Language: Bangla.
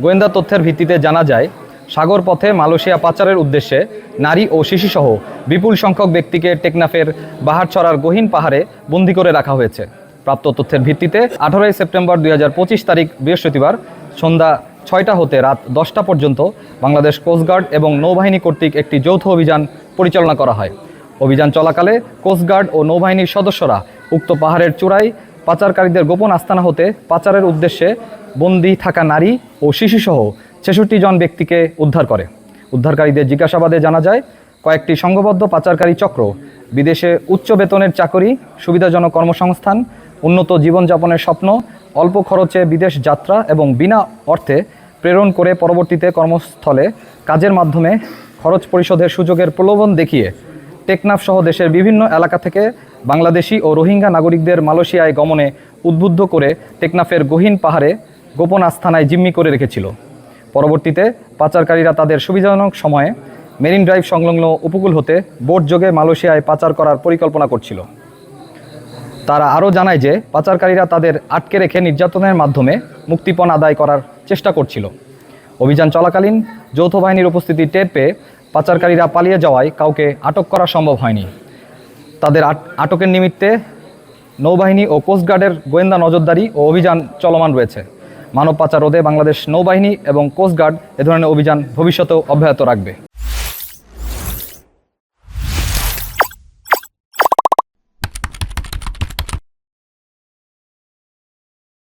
গোয়েন্দা তথ্যের ভিত্তিতে জানা যায়, সাগর পথে মালয়েশিয়া পাচারের উদ্দেশ্যে নারী ও শিশুসহ বিপুল সংখ্যক ব্যক্তিকে টেকনাফের বাহারছড়ার গহীন পাহাড়ে বন্দী করে রাখা হয়েছে। প্রাপ্ত তথ্যের ভিত্তিতে 18 সেপ্টেম্বর 2025 তারিখ বৃহস্পতিবার সন্ধ্যা 6টা হতে রাত 10টা পর্যন্ত বাংলাদেশ কোস্টগার্ড এবং নৌবাহিনী কর্তৃক একটি যৌথ অভিযান পরিচালনা করা হয়। অভিযান চলাকালে কোস্টগার্ড ও নৌবাহিনীর সদস্যরা উক্ত পাহাড়ের চূড়ায় পাচারকারীদের গোপন আস্তানা হতে পাচারের উদ্দেশ্যে বন্দী থাকা নারী ও শিশুসহ 66 জন ব্যক্তিকে উদ্ধার করে। উদ্ধারকারীদের জিজ্ঞাসাবাদে জানা যায়, কয়েকটি সংঘবদ্ধ পাচারকারী চক্র বিদেশে উচ্চ বেতনের চাকরি, সুবিধাজনক কর্মসংস্থান, উন্নত জীবনযাপনের স্বপ্ন, অল্প খরচে বিদেশ যাত্রা এবং বিনা অর্থে প্রেরণ করে পরবর্তীতে কর্মস্থলে কাজের মাধ্যমে খরচ পরিশোধের সুযোগের প্রলোভন দেখিয়ে টেকনাফ সহ দেশের বিভিন্ন এলাকা থেকে বাংলাদেশি ও রোহিঙ্গা নাগরিকদের মালয়েশিয়ায় গমনে উদ্বুদ্ধ করে টেকনাফের গহীন পাহাড়ে গোপন আস্তানায় জিম্মি করে রেখেছিল। পরবর্তীতে পাচারকারীরা তাদের সুবিধাজনক সময়ে মেরিন ড্রাইভ সংলগ্ন উপকূল হতে বোটযোগে মালয়েশিয়ায় পাচার করার পরিকল্পনা করছিল। তারা আরও জানায় যে পাচারকারীরা তাদের আটকে রেখে নির্যাতনের মাধ্যমে মুক্তিপণ আদায় করার চেষ্টা করছিল। অভিযান চলাকালীন যৌথ বাহিনীর উপস্থিতি টের পেয়ে পাচারকারীরা পালিয়ে যাওয়ায় কাউকে আটক করা সম্ভব হয়নি। তাদের আটকের নিমিত্তে নৌবাহিনী ও কোস্টগার্ডের গোয়েন্দা নজরদারি ও অভিযান চলমান রয়েছে। মানব পাচার রোধে বাংলাদেশ নৌবাহিনী এবং কোস্টগার্ড এ ধরনের অভিযান ভবিষ্যতেও অব্যাহত রাখবে।